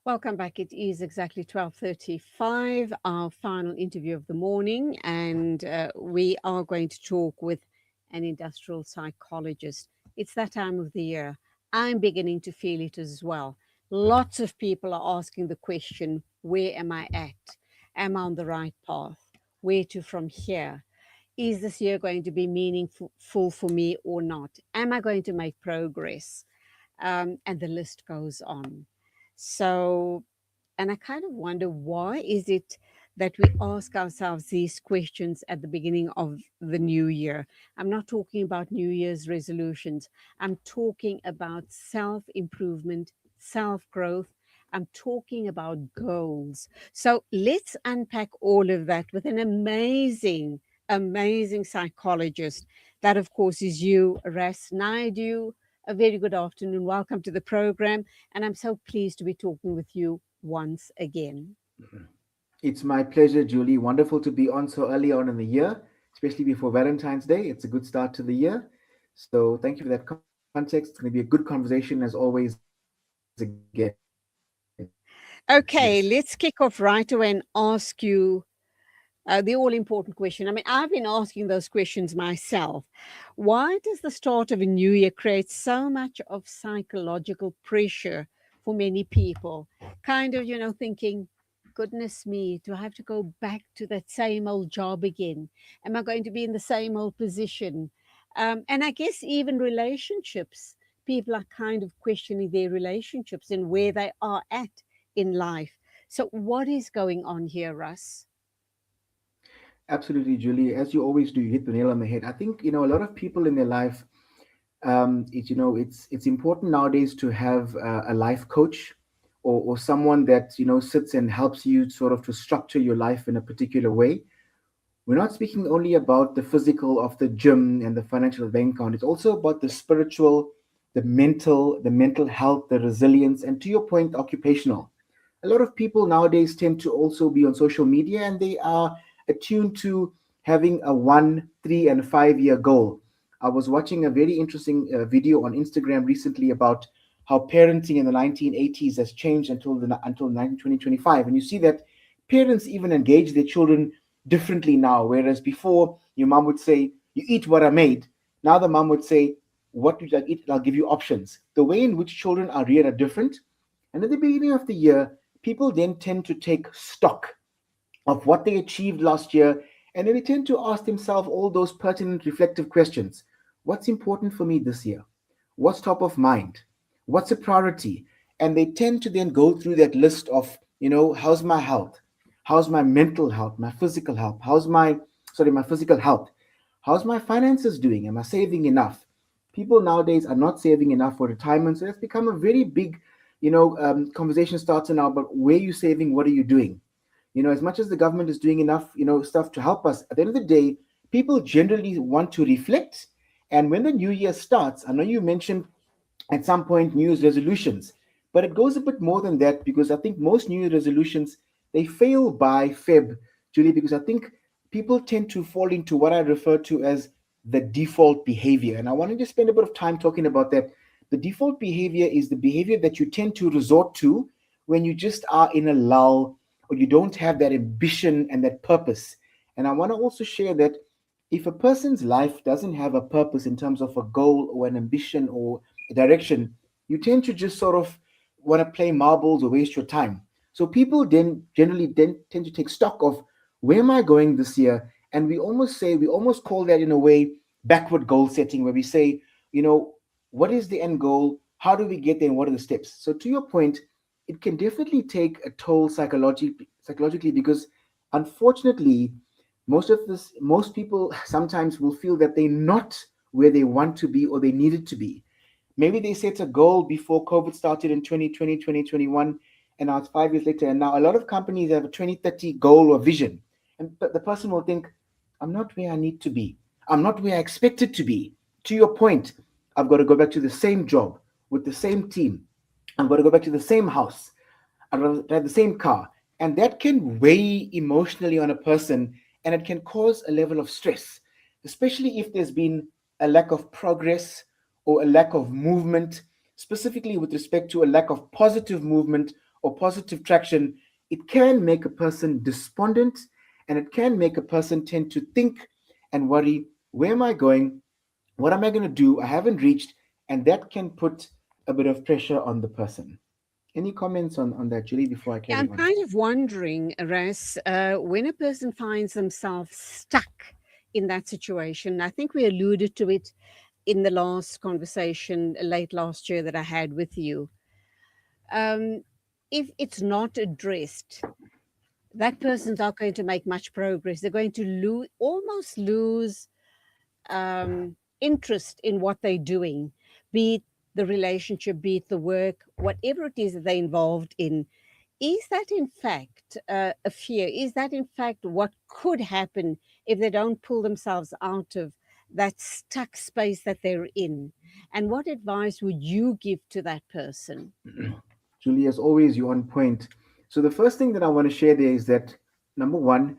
Welcome back. It is exactly 12:35, our final interview of the morning, and we are going to talk with an industrial psychologist. It's that time of the year. I'm beginning to feel it as well. Lots of people are asking the question, where am I at? Am I on the right path? Where to from here? Is this year going to be meaningful for me or not? Am I going to make progress? And the list goes on. So, and I kind of wonder, why is it that we ask ourselves these questions at the beginning of the new year? I'm not talking about New Year's resolutions. I'm talking about self improvement, self growth. I'm talking about goals. So let's unpack all of that with an amazing psychologist. That, of course, is you, Ras Naidoo. A very good afternoon. Welcome to the program. And I'm so pleased to be talking with you once again. It's my pleasure, Julie. Wonderful to be on so early on in the year, especially before Valentine's Day. It's a good start to the year. So thank you for that context. It's going to be a good conversation as always again. Yes. Okay, let's kick off right away and ask you the all important question. I mean, I've been asking those questions myself. Why does the start of a new year create so much of psychological pressure for many people? Kind of, thinking, goodness me, do I have to go back to that same old job again? Am I going to be in the same old position? And I guess even relationships, people are kind of questioning their relationships and where they are at in life. So, what is going on here, Russ? Absolutely, Julie. As you always do, you hit the nail on the head. I think, a lot of people in their life, it's important nowadays to have a life coach or someone that, sits and helps you sort of to structure your life in a particular way. We're not speaking only about the physical of the gym and the financial bank account. It's also about the spiritual, the mental health, the resilience, and to your point, occupational. A lot of people nowadays tend to also be on social media and they are attuned to having a 1, 3, and 5 year goal. I was watching a very interesting video on Instagram recently about how parenting in the 1980s has changed until 2025, and you see that parents even engage their children differently now. Whereas before, your mom would say, "You eat what I made." Now the mom would say, "What would you like to eat? I'll give you options." The way in which children are reared are different. And at the beginning of the year, people then tend to take stock of what they achieved last year, and then they tend to ask themselves all those pertinent reflective questions. What's important for me this year? What's top of mind? What's a priority? And they tend to then go through that list of, how's my health? How's my mental health? My physical health? My physical health? How's my finances doing? Am I saving enough? People nowadays are not saving enough for retirement, so it's become a very big, conversation starts now about where you saving, what are you doing? As much as the government is doing enough, stuff to help us, at the end of the day, people generally want to reflect. And when the new year starts, I know you mentioned at some point New Year's resolutions, but it goes a bit more than that because I think most New Year resolutions they fail by Feb, Julie, because I think people tend to fall into what I refer to as the default behavior. And I wanted to spend a bit of time talking about that. The default behavior is the behavior that you tend to resort to when you just are in a lull or you don't have that ambition and that purpose. And I want to also share that if a person's life doesn't have a purpose in terms of a goal or an ambition or a direction, you tend to just sort of want to play marbles or waste your time. So people then generally then tend to take stock of where am I going this year? And we almost call that in a way backward goal setting, where we say, what is the end goal? How do we get there? And what are the steps? So to your point, it can definitely take a toll psychologically because unfortunately most people sometimes will feel that they're not where they want to be or they needed to be. Maybe they set a goal before COVID started in 2020, 2021, and now it's 5 years later. And now a lot of companies have a 2030 goal or vision. And but the person will think, I'm not where I need to be. I'm not where I expected to be. To your point, I've got to go back to the same job with the same team. I've got to go back to the same house. I've got to have the same car. And that can weigh emotionally on a person and it can cause a level of stress, especially if there's been a lack of progress or a lack of movement, specifically with respect to a lack of positive movement or positive traction, it can make a person despondent, and it can make a person tend to think and worry, where am I going? What am I going to do? I haven't reached, and that can put a bit of pressure on the person. Any comments on that, Julie, before I Yeah, carry I'm on? kind of wondering, Ras, when a person finds themselves stuck in that situation, I think we alluded to it in the last conversation late last year that I had with you. Um, if it's not addressed, that person's not going to make much progress. They're going to almost lose interest in what they're doing, be it the relationship, be it the work, whatever it is that they're involved in. Is that in fact a fear? Is that in fact what could happen if they don't pull themselves out of that stuck space that they're in? And what advice would you give to that person? Julie, as always, you're on point. So the first thing that I want to share there is that, number one,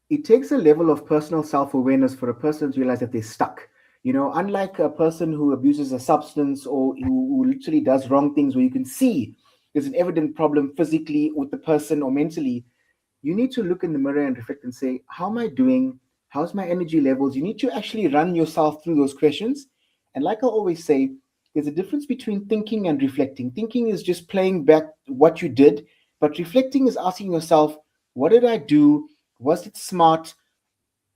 it takes a level of personal self-awareness for a person to realize that they're stuck. Unlike a person who abuses a substance or who literally does wrong things, where you can see there's an evident problem physically with the person or mentally, you need to look in the mirror and reflect and say, how am I doing? How's my energy levels? You need to actually run yourself through those questions. And like I always say, there's a difference between thinking and reflecting. Thinking is just playing back what you did, but reflecting is asking yourself, what did I do? Was it smart?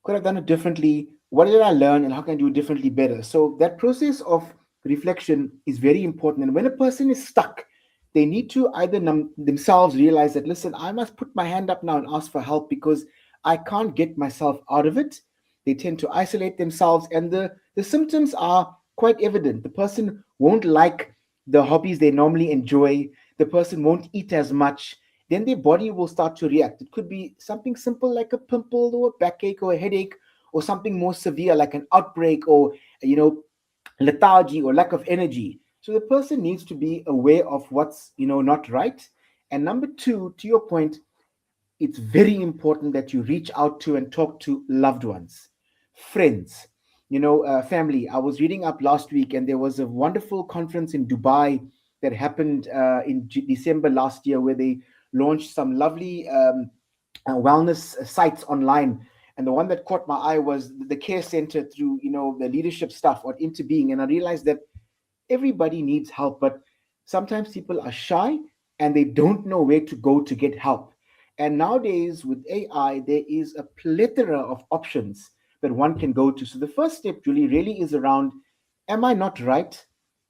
Could I have done it differently? What did I learn, and how can I do it differently better? So that process of reflection is very important. And when a person is stuck, they need to either themselves realize that, listen, I must put my hand up now and ask for help because I can't get myself out of it. They tend to isolate themselves, and the symptoms are quite evident. The person won't like the hobbies they normally enjoy, the person won't eat as much, then their body will start to react. It could be something simple like a pimple or a backache or a headache, or something more severe like an outbreak or, you know, lethargy or lack of energy. So the person needs to be aware of what's, not right. And number two, to your point, it's very important that you reach out to and talk to loved ones, friends, family. I was reading up last week, and there was a wonderful conference in Dubai that happened in December last year, where they launched some lovely wellness sites online. And the one that caught my eye was the care center through, the leadership stuff or into being. And I realized that everybody needs help, but sometimes people are shy and they don't know where to go to get help. And nowadays, with AI, there is a plethora of options that one can go to. So the first step, Julie, really is around, am I not right?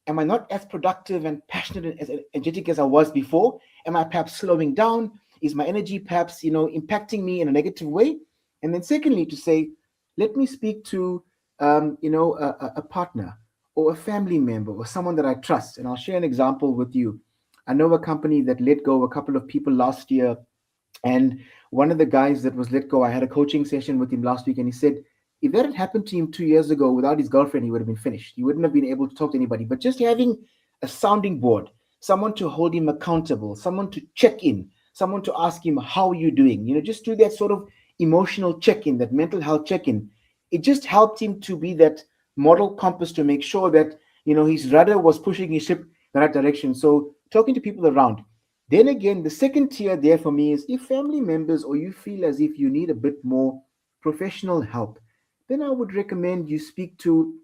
Am I not as productive and passionate and as energetic as I was before? Am I perhaps slowing down? Is my energy perhaps, impacting me in a negative way? And then secondly, to say, let me speak to, a partner or a family member or someone that I trust. And I'll share an example with you. I know a company that let go a couple of people last year, and one of the guys that was let go, I had a coaching session with him last week, and he said, if that had happened to him 2 years ago without his girlfriend, he would have been finished. He wouldn't have been able to talk to anybody. But just having a sounding board, someone to hold him accountable, someone to check in, someone to ask him, how are you doing? Just do that sort of emotional check in, that mental health check in. It just helped him to be that moral compass to make sure that, his rudder was pushing his ship the right direction. So talking to people around. Then again, the second tier there for me is, if family members or you feel as if you need a bit more professional help, then I would recommend you speak to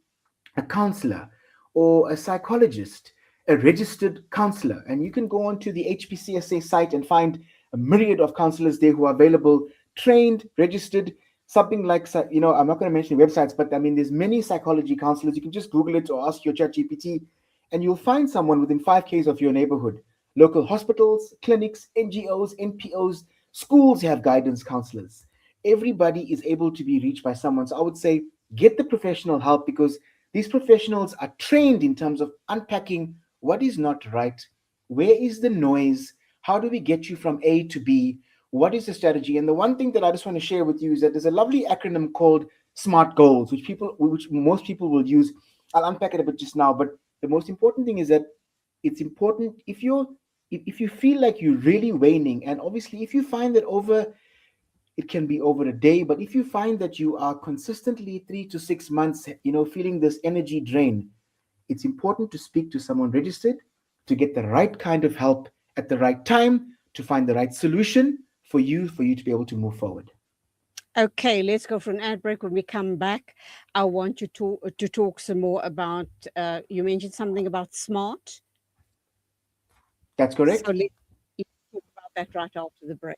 a counselor or a psychologist, a registered counselor. And you can go on to the HPCSA site and find a myriad of counselors there who are available, trained, registered, something like, I'm not going to mention websites, but I mean, there's many psychology counselors. You can just Google it or ask your chat GPT, and you'll find someone within 5Ks of your neighborhood. Local hospitals, clinics, NGOs, NPOs, schools have guidance counselors. Everybody is able to be reached by someone. So I would say, get the professional help, because these professionals are trained in terms of unpacking what is not right, where is the noise, how do we get you from A to B, what is the strategy. And the one thing that I just want to share with you is that there's a lovely acronym called SMART goals, which most people will use. I'll unpack it a bit just now, but the most important thing is that it's important, if you feel like you're really waning, and obviously if you find that over, it can be over a day, but if you find that you are consistently 3 to 6 months, feeling this energy drain, it's important to speak to someone registered to get the right kind of help at the right time, to find the right solution for you to be able to move forward. Okay, let's go for an ad break. When we come back, I want you to talk some more about, you mentioned something about SMART. That's So correct. let's talk about that right after the break.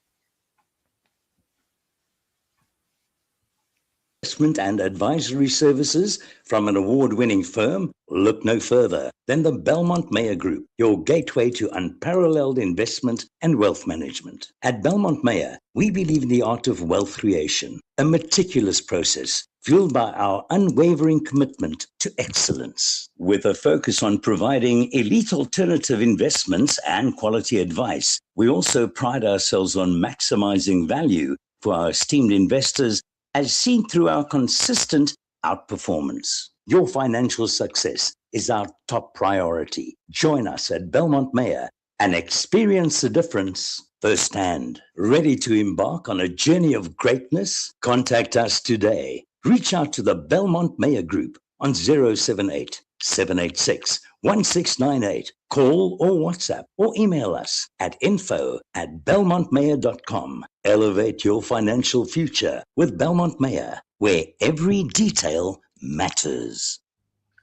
Investment and advisory services from an award-winning firm? Look no further than the Belmont Mayer Group, your gateway to unparalleled investment and wealth management. At Belmont Mayer, we believe in the art of wealth creation, a meticulous process fueled by our unwavering commitment to excellence. With a focus on providing elite alternative investments and quality advice, we also pride ourselves on maximizing value for our esteemed investors, as seen through our consistent outperformance. Your financial success is our top priority. Join us at Belmont Mayer and experience the difference firsthand. Ready to embark on a journey of greatness? Contact us today. Reach out to the Belmont Mayer Group on 078 786 1698. Call or WhatsApp or email us at info@belmontmayer.com. Elevate your financial future with Belmont Mayer, where every detail matters.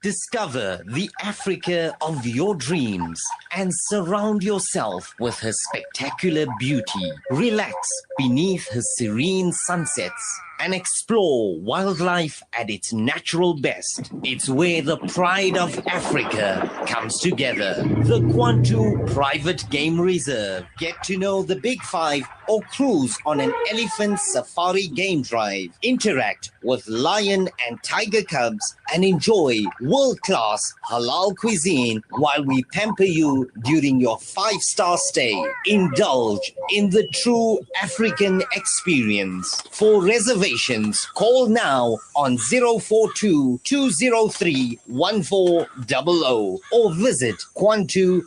Discover the Africa of your dreams and surround yourself with her spectacular beauty. Relax beneath her serene sunsets and explore wildlife at its natural best. It's where the pride of Africa comes together. The Kwantu Private Game Reserve. Get to know the Big Five or cruise on an elephant safari game drive. Interact with lion and tiger cubs and enjoy world-class halal cuisine while we pamper you during your 5-star stay. Indulge in the true African experience. For reservations, call now on 042-203-1400 or visit kwantu.co.za.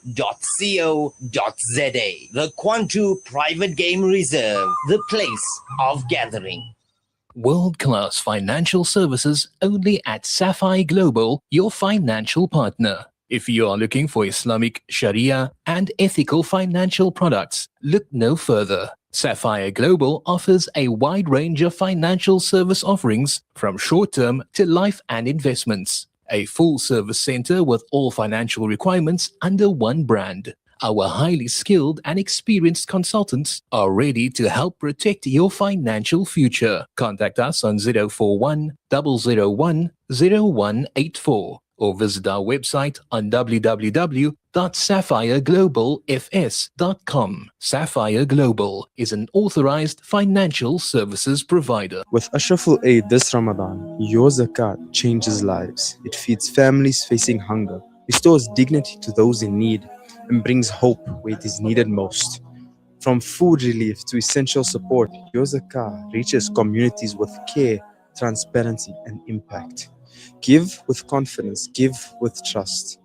The Kwantu Private Game Reserve, the place of gathering. World-class financial services only at Sapphire Global, your financial partner. If you are looking for Islamic, Sharia, and ethical financial products, look no further. Sapphire Global offers a wide range of financial service offerings from short-term to life and investments. A full-service center with all financial requirements under one brand. Our highly skilled and experienced consultants are ready to help protect your financial future. Contact us on 041 001 0184 or visit our website on www.sapphireglobalfs.com. Sapphire Global is an authorized financial services provider. With Ashraful Aid this Ramadan, your zakat changes lives. It feeds families facing hunger, restores dignity to those in need, and brings hope where it is needed most. From food relief to essential support, your zakah reaches communities with care, transparency, and impact. Give with confidence, give with trust.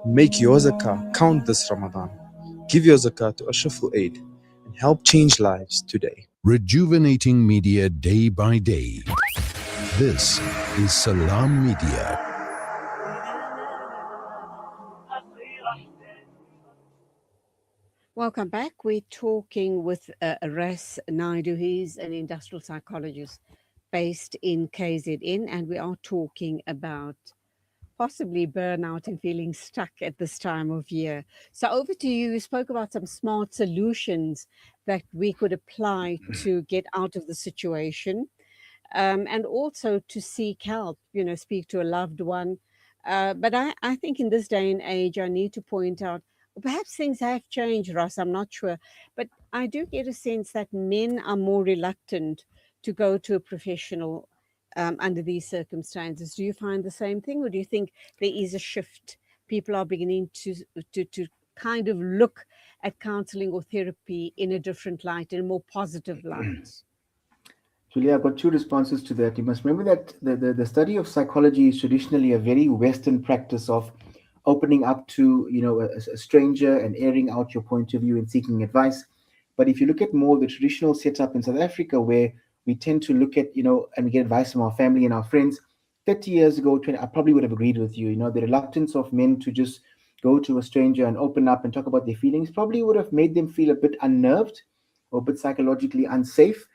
Make your zakah count this Ramadan. Give your zakah to Ashraful Aid and help change lives today. Rejuvenating media day by day. This is Salam Media. Welcome back. We're talking with Ras Naidoo. He's an industrial psychologist based in KZN, and we are talking about possibly burnout and feeling stuck at this time of year. So over to you. You spoke about some smart solutions that we could apply to get out of the situation, and also to seek help, speak to a loved one. But I think in this day and age, I need to point out, perhaps things have changed, Ross, I'm not sure. But I do get a sense that men are more reluctant to go to a professional under these circumstances. Do you find the same thing, or do you think there is a shift? People are beginning to kind of look at counseling or therapy in a different light, in a more positive light. Julia, I've got two responses to that. You must remember that the study of psychology is traditionally a very Western practice of opening up to a stranger and airing out your point of view and seeking advice. But if you look at more the traditional setup in South Africa, where we tend to look at and we get advice from our family and our friends, 30 years ago, 20, I probably would have agreed with you. The reluctance of men to just go to a stranger and open up and talk about their feelings probably would have made them feel a bit unnerved or a bit psychologically unsafe.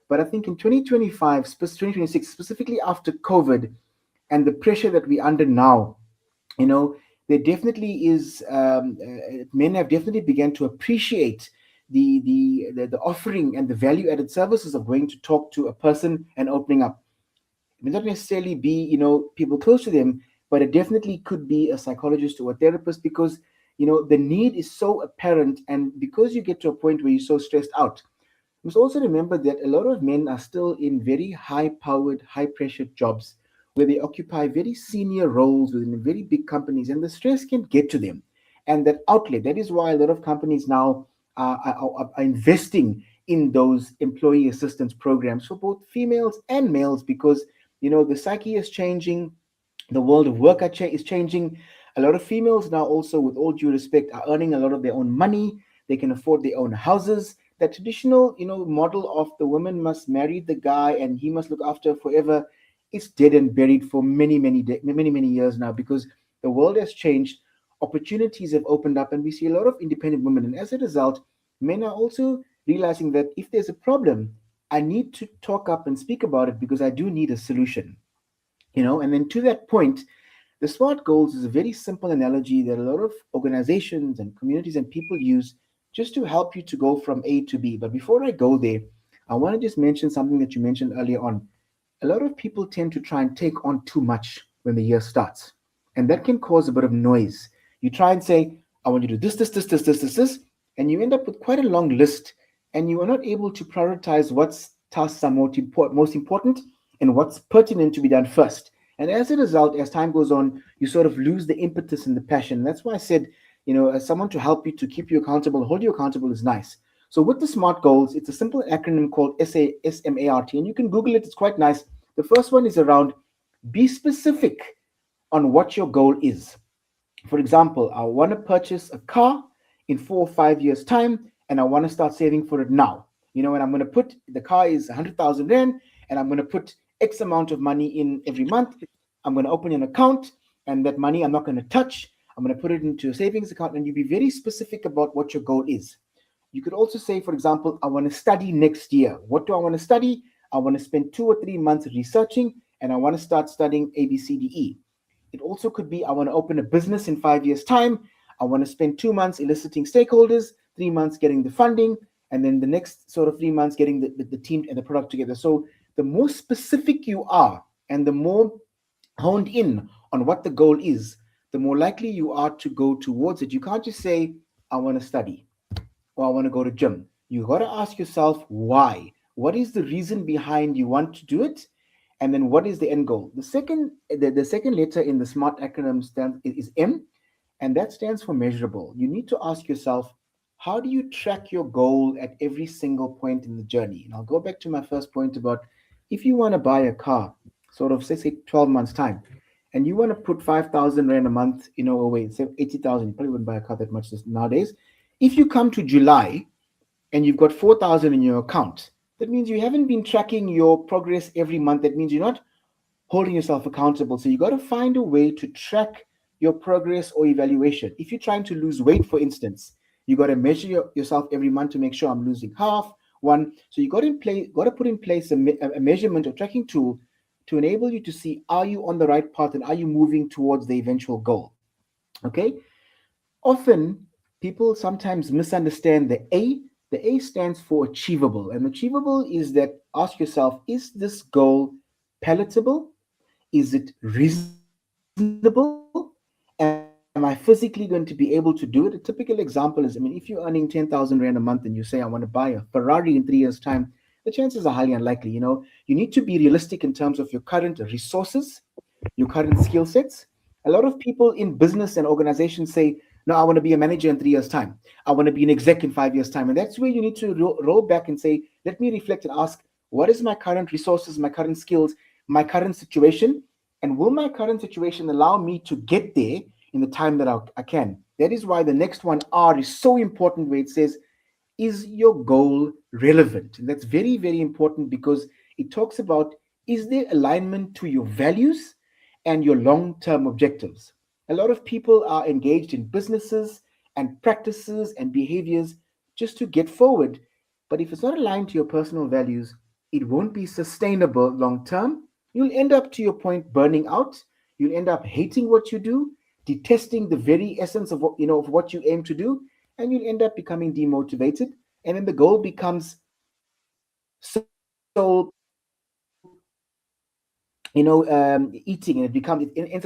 But I think in 2025, 2026, specifically after COVID and the pressure that we're under now, you know, there definitely is, men have definitely begun to appreciate the offering and the value added services of going to talk to a person and opening up. It may not necessarily be, people close to them, but it definitely could be a psychologist or a therapist, because the need is so apparent, and because you get to a point where you're so stressed out. You must also remember that a lot of men are still in very high powered, high pressured jobs where they occupy very senior roles within very big companies, and the stress can get to them. And that outlet, that is why a lot of companies now are investing in those employee assistance programs for both females and males, because the psyche is changing, the world of work is changing. A lot of females now also, with all due respect, are earning a lot of their own money. They can afford their own houses. That traditional model of the woman must marry the guy and he must look after her forever, it's dead and buried for many years now, because the world has changed. Opportunities have opened up, and we see a lot of independent women, and as a result, men are also realizing that if there's a problem, I need to talk up and speak about it, because I do need a solution. And then to that point, the SMART goals is a very simple analogy that a lot of organizations and communities and people use just to help you to go from A to B. But before I go there, I want to just mention something that you mentioned earlier on. A lot of people tend to try and take on too much when the year starts, and that can cause a bit of noise. You try and say, I want you to do this, and you end up with quite a long list, and you are not able to prioritize what tasks are most important and what's pertinent to be done first. And as a result, as time goes on, you sort of lose the impetus and the passion. That's why I said, as someone to help you, to keep you accountable, hold you accountable is nice. So with the SMART goals, it's a simple acronym called SMART, and you can Google it. It's quite nice. The first one is around be specific on what your goal is. For example, I want to purchase a car in 4 or 5 years' time, and I want to start saving for it now. And I'm going to put, the car is 100,000 Rand, and I'm going to put X amount of money in every month. I'm going to open an account, and that money I'm not going to touch. I'm going to put it into a savings account, and you be very specific about what your goal is. You could also say, for example, I want to study next year. What do I want to study? I want to spend 2 or 3 months researching, and I want to start studying ABCDE. It also could be, I want to open a business in 5 years' time. I want to spend 2 months eliciting stakeholders, 3 months getting the funding, and then the next sort of 3 months getting the team and the product together. So the more specific you are and the more honed in on what the goal is, the more likely you are to go towards it. You can't just say, I want to study or I want to go to gym. You got to ask yourself why. What is the reason behind you want to do it? And then what is the end goal? The second letter in the SMART acronym is M, and that stands for measurable. You need to ask yourself, how do you track your goal at every single point in the journey? And I'll go back to my first point about, if you want to buy a car, sort of say 12 months time, and you want to put 5,000 Rand a month, away, say 80,000, you probably wouldn't buy a car that much nowadays. If you come to July and you've got 4,000 in your account, that means you haven't been tracking your progress every month. That means you're not holding yourself accountable. So you got to find a way to track your progress or evaluation. If you're trying to lose weight, for instance, you got to measure yourself every month to make sure I'm losing half, one. So you got to put in place a measurement or tracking tool to enable you to see, are you on the right path and are you moving towards the eventual goal? Okay. Often people sometimes misunderstand the A. The A stands for achievable, and achievable is that, ask yourself, is this goal palatable? Is it reasonable? Am I physically going to be able to do it? A typical example is, if you're earning 10,000 Rand a month and you say, I want to buy a Ferrari in 3 years' time, the chances are highly unlikely. You need to be realistic in terms of your current resources, your current skill sets. A lot of people in business and organizations say, no, I want to be a manager in 3 years' time. I want to be an exec in 5 years' time. And that's where you need to roll back and say, let me reflect and ask, what is my current resources, my current skills, my current situation? And will my current situation allow me to get there in the time that I can? That is why the next one, R, is so important, where it says, is your goal relevant? And that's very, very important, because it talks about, is there alignment to your values and your long-term objectives? A lot of people are engaged in businesses and practices and behaviors just to get forward. But if it's not aligned to your personal values, it won't be sustainable long term. You'll end up, to your point, burning out. You'll end up hating what you do, detesting the very essence of of what you aim to do, and you'll end up becoming demotivated. And then the goal becomes so eating, and it ends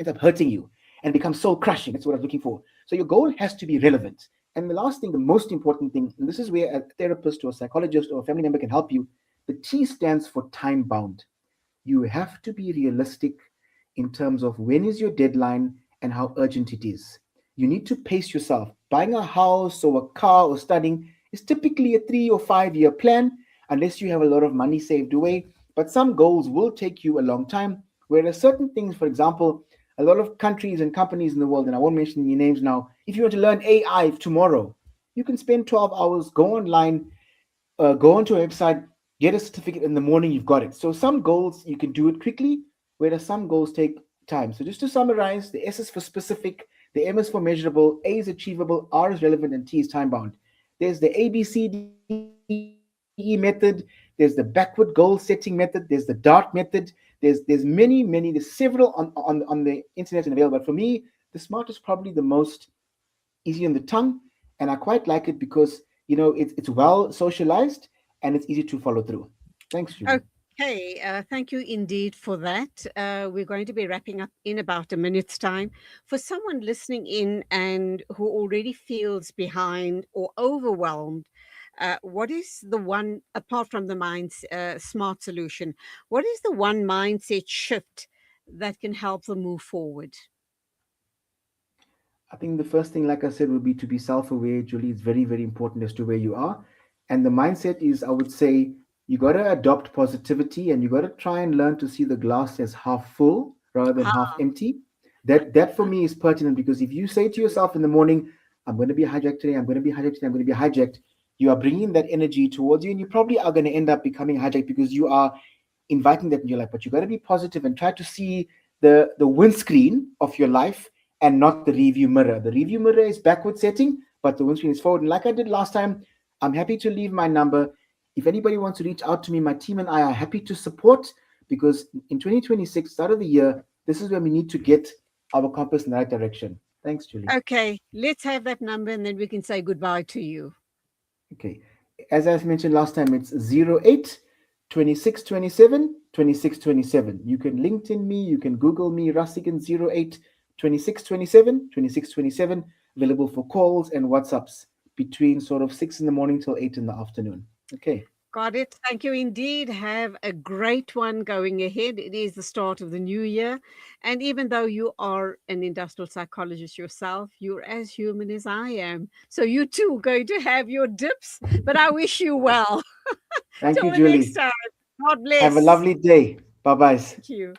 up hurting you and becomes soul crushing. That's what I was looking for. So your goal has to be relevant. And the last thing, the most important thing, and this is where a therapist or a psychologist or a family member can help you, the T stands for time bound. You have to be realistic in terms of when is your deadline and how urgent it is. You need to pace yourself. Buying a house or a car or studying is typically a 3 or 5 year plan, unless you have a lot of money saved away. But some goals will take you a long time, whereas certain things, for example, a lot of countries and companies in the world, and I won't mention any names now, if you want to learn AI tomorrow, you can spend 12 hours, go online, go onto a website, get a certificate in the morning, you've got it. So some goals you can do it quickly, whereas some goals take time. So just to summarize, the S is for specific, the M is for measurable, A is achievable, R is relevant, and T is time bound. There's the ABCDE method, there's the backward goal setting method, there's the DART method, there's many, there's several on the internet and available. But for me, the SMART is probably the most easy on the tongue, and I quite like it because it's well socialized and it's easy to follow through. Thanks, Julie. Okay, thank you indeed for that. We're going to be wrapping up in about a minute's time. For someone listening in and who already feels behind or overwhelmed, what is the one, apart from the mind's smart solution, what is the one mindset shift that can help them move forward? I think the first thing, like I said, would be to be self-aware, Julie. It's very, very important as to where you are. And the mindset is, I would say, you got to adopt positivity, and you got to try and learn to see the glass as half full rather than half Ah, empty. That for me is pertinent, because if you say to yourself in the morning, I'm going to be hijacked today, I'm going to be hijacked today, I'm going to be hijacked, you are bringing that energy towards you, and you probably are going to end up becoming hijacked because you are inviting that in your life. But you got to be positive and try to see the windscreen of your life and not the review mirror. The review mirror is backward setting, but the windscreen is forward. And like I did last time, I'm happy to leave my number. If anybody wants to reach out to me, my team and I are happy to support, because in 2026, start of the year, this is when we need to get our compass in the right direction. Thanks, Julie. okay, let's have that number and then we can say goodbye to you. Okay. As I mentioned last time, it's 08 26 27 26 27. You can LinkedIn me, you can Google me, Rasigan 08 26 27 26 27. Available for calls and WhatsApps between sort of 6 in the morning till 8 in the afternoon. Okay. Got it. Thank you indeed. Have a great one going ahead. It is the start of the new year. And even though you are an industrial psychologist yourself, you're as human as I am. So you too are going to have your dips, but I wish you well. Thank you, Till the next Julie. time. God Have a bless. lovely day. Bye bye. Thank you.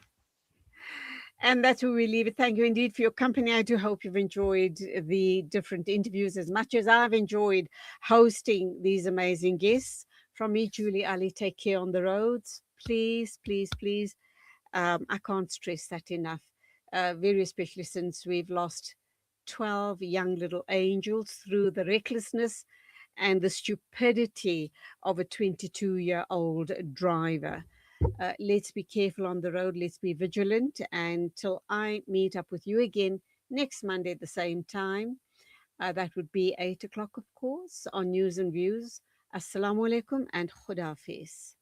And that's where we leave it. Thank you indeed for your company. I do hope you've enjoyed the different interviews as much as I've enjoyed hosting these amazing guests. From me, Julie Ali, take care on the roads. Please, please, please. I can't stress that enough. Very especially since we've lost 12 young little angels through the recklessness and the stupidity of a 22-year-old driver. Let's be careful on the road. Let's be vigilant. And till I meet up with you again next Monday at the same time, that would be 8 o'clock, of course, on News and Views. Assalamu alaikum and Khuda Hafiz.